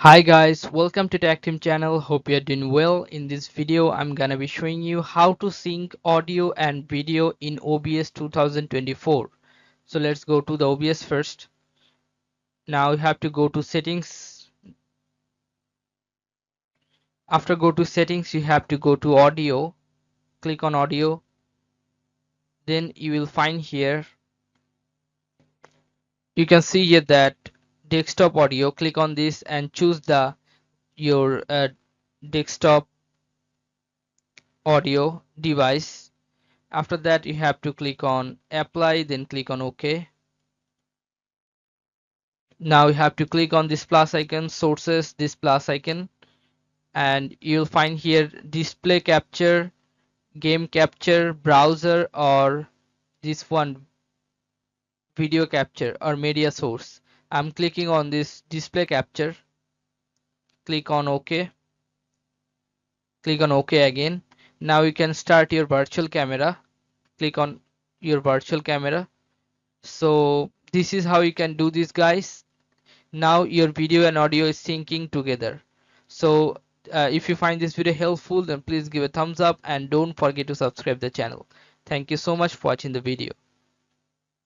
Hi guys, welcome to Tactim channel. Hope you're doing well. In this video, I'm gonna be showing you how to sync audio and video in OBS 2024. So let's go to the OBS first. Now you have to go to settings. After go to settings, you have to go to audio. Click on audio. Then you will find here. You can see here that desktop audio. Click on this and choose the your desktop audio device. After that, you have to click on apply, then click on OK. Now you have to click on this plus icon, sources, this plus icon, and you'll find here display capture, game capture, browser, or this one video capture or media source. I'm clicking on this display capture. Click on OK. Click on OK again. Now you can start your virtual camera. Click on your virtual camera. So this is how you can do this, guys. Now your video and audio is syncing together. So if you find this video helpful, then please give a thumbs up and don't forget to subscribe the channel. Thank you so much for watching the video.